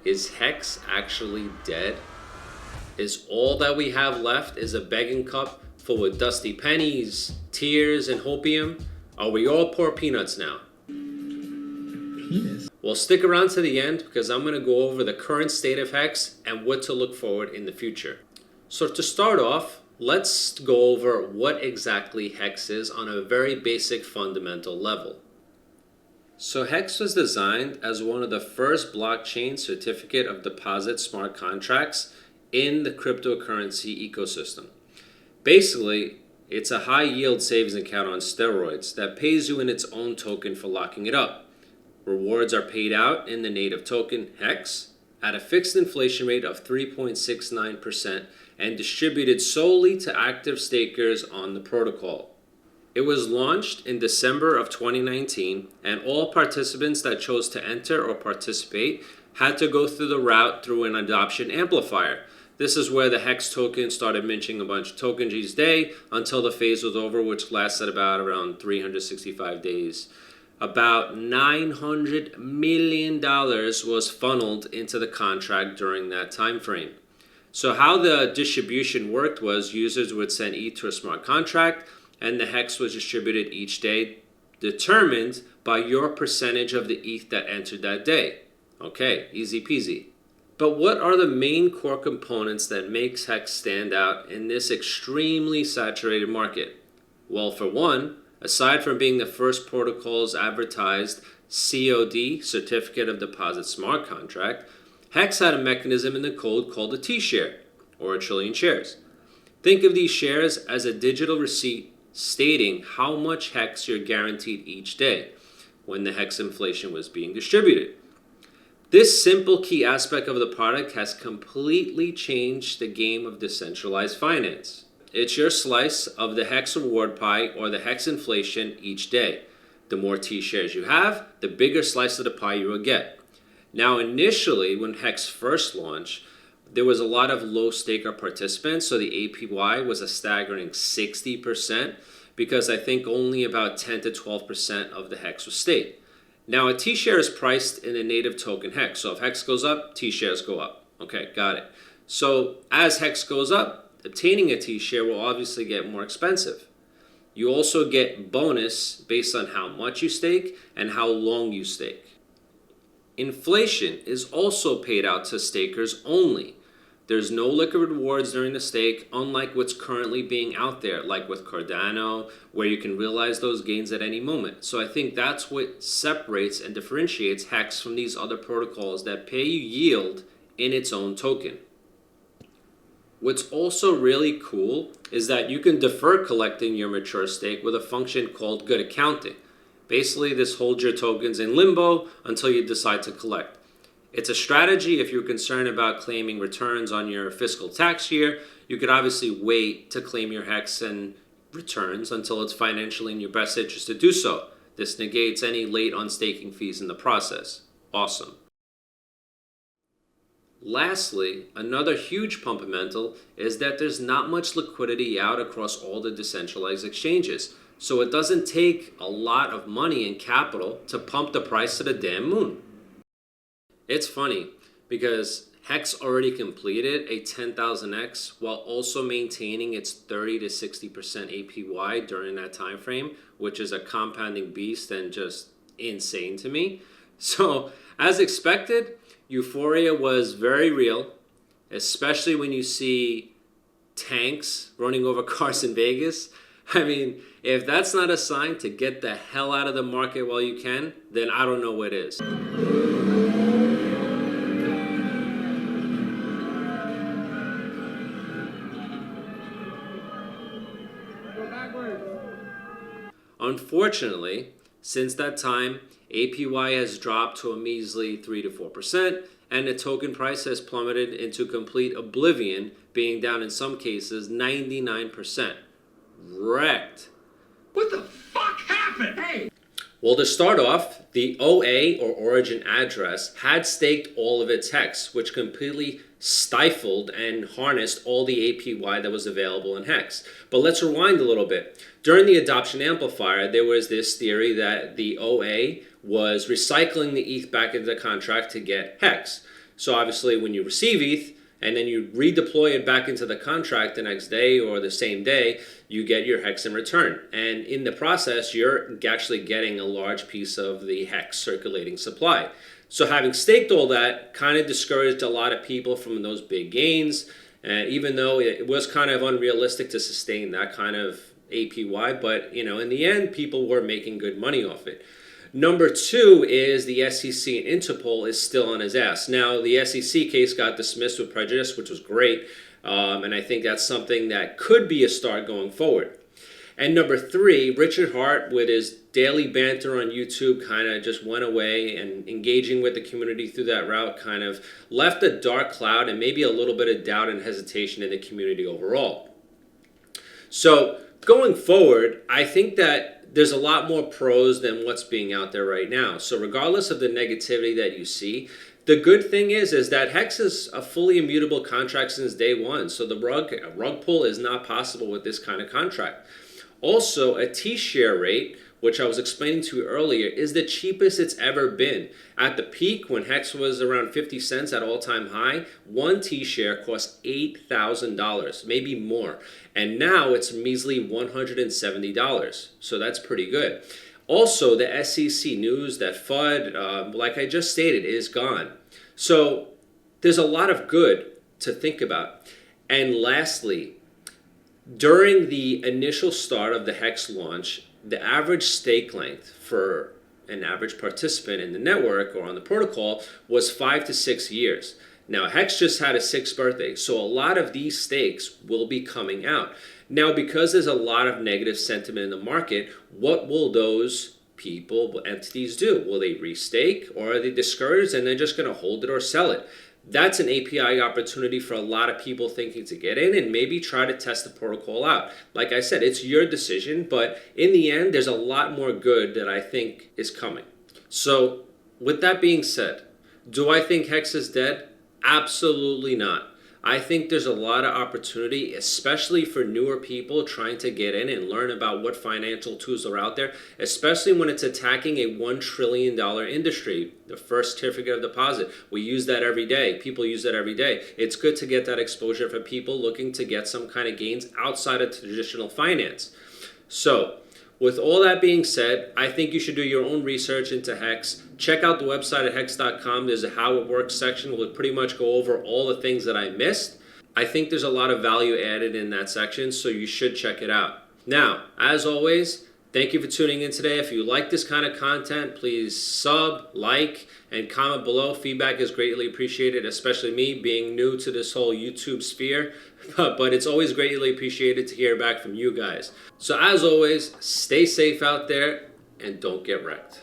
Is Hex actually dead? Is all that we have left is a begging cup full with dusty pennies, tears, and hopium? Are we all poor peanuts now? Penis? Well, stick around to the end because I'm going to go over the current state of Hex and what to look forward in the future. So to start off, let's go over what exactly Hex is on a very basic fundamental level. So Hex was designed as one of the first blockchain certificate of deposit smart contracts in the cryptocurrency ecosystem. Basically, it's a high yield savings account on steroids that pays you in its own token for locking it up. Rewards are paid out in the native token Hex at a fixed inflation rate of 3.69% and distributed solely to active stakers on the protocol. It was launched in December of 2019, and all participants that chose to enter or participate had to go through the route through an adoption amplifier. This is where the Hex token started minting a bunch of tokens each day until the phase was over, which lasted around 365 days. About $900 million was funneled into the contract during that time frame. So how the distribution worked was users would send ETH to a smart contract, and the Hex was distributed each day, determined by your percentage of the ETH that entered that day. Okay, easy peasy. But what are the main core components that makes Hex stand out in this extremely saturated market? Well, for one, aside from being the first protocol's advertised COD, Certificate of Deposit Smart Contract, Hex had a mechanism in the code called a T-share, or a trillion shares. Think of these shares as a digital receipt stating how much Hex you're guaranteed each day when the Hex inflation was being distributed. This simple key aspect of the product has completely changed the game of decentralized finance. It's your slice of the Hex reward pie or the Hex inflation each day. The more T-shares you have, the bigger slice of the pie you will get. Now, initially, when Hex first launched, there was a lot of low staker participants, so the APY was a staggering 60% because I think only about 10 to 12% of the Hex was staked. Now, a T-share is priced in the native token Hex, so if Hex goes up, T-shares go up. Okay, got it. So as Hex goes up, obtaining a T-share will obviously get more expensive. You also get bonus based on how much you stake and how long you stake. Inflation is also paid out to stakers only. There's no liquid rewards during the stake, unlike what's currently being out there, like with Cardano, where you can realize those gains at any moment. So I think that's what separates and differentiates Hex from these other protocols that pay you yield in its own token. What's also really cool is that you can defer collecting your mature stake with a function called good accounting. Basically, this holds your tokens in limbo until you decide to collect. It's a strategy if you're concerned about claiming returns on your fiscal tax year. You could obviously wait to claim your Hex and returns until it's financially in your best interest to do so. This negates any late on staking fees in the process. Awesome. Lastly, another huge fundamental is that there's not much liquidity out across all the decentralized exchanges. So it doesn't take a lot of money and capital to pump the price to the damn moon. It's funny because Hex already completed a 10,000x while also maintaining its 30 to 60% APY during that time frame, which is a compounding beast and just insane to me. So, as expected, euphoria was very real, especially when you see tanks running over cars in Vegas. I mean, if that's not a sign to get the hell out of the market while you can, then I don't know what is. Unfortunately, since that time, APY has dropped to a measly 3 to 4%, and the token price has plummeted into complete oblivion, being down in some cases 99%. Wrecked. What the fuck happened? Hey! Well, to start off, the OA, or origin address, had staked all of its Hex, which completely stifled and harnessed all the APY that was available in Hex. But let's rewind a little bit. During the adoption amplifier, there was this theory that the OA was recycling the ETH back into the contract to get Hex. So obviously when you receive ETH and then you redeploy it back into the contract the next day or the same day, you get your HEX in return. And in the process, you're actually getting a large piece of the HEX circulating supply. So having staked all that kind of discouraged a lot of people from those big gains. And even though it was kind of unrealistic to sustain that kind of APY, but in the end, people were making good money off it. Number two is the SEC and Interpol is still on his ass. Now, the SEC case got dismissed with prejudice, which was great. And I think that's something that could be a start going forward. And number three, Richard Hart, with his daily banter on YouTube, kind of just went away, and engaging with the community through that route kind of left a dark cloud and maybe a little bit of doubt and hesitation in the community overall. So going forward, I think that there's a lot more pros than what's being out there right now. So regardless of the negativity that you see, the good thing is that HEX is a fully immutable contract since day one. So the rug pull is not possible with this kind of contract. Also, a T-share rate, which I was explaining to you earlier, is the cheapest it's ever been. At the peak, when HEX was around 50 cents at all-time high, one T-share cost $8,000, maybe more. And now it's measly $170. So that's pretty good. Also, the SEC news that FUD, like I just stated, is gone. So there's a lot of good to think about. And lastly, during the initial start of the HEX launch, the average stake length for an average participant in the network or on the protocol was 5 to 6 years. Now, HEX just had a 6th birthday, so a lot of these stakes will be coming out. Now, because there's a lot of negative sentiment in the market, what will those entities do? Will they restake, or are they discouraged and they're just going to hold it or sell it? That's an API opportunity for a lot of people thinking to get in and maybe try to test the protocol out. Like I said, it's your decision, but in the end, there's a lot more good that I think is coming. So with that being said, do I think HEX is dead? Absolutely not. I think there's a lot of opportunity, especially for newer people trying to get in and learn about what financial tools are out there, especially when it's attacking a $1 trillion industry, the first certificate of deposit. We use that every day. People use that every day. It's good to get that exposure for people looking to get some kind of gains outside of traditional finance. So, with all that being said, I think you should do your own research into HEX. Check out the website at hex.com. There's a How It Works section. We'll pretty much go over all the things that I missed. I think there's a lot of value added in that section, so you should check it out. Now, as always, thank you for tuning in today. If you like this kind of content, please sub, like, and comment below. Feedback is greatly appreciated, especially me being new to this whole YouTube sphere. But it's always greatly appreciated to hear back from you guys. So as always, stay safe out there and don't get wrecked.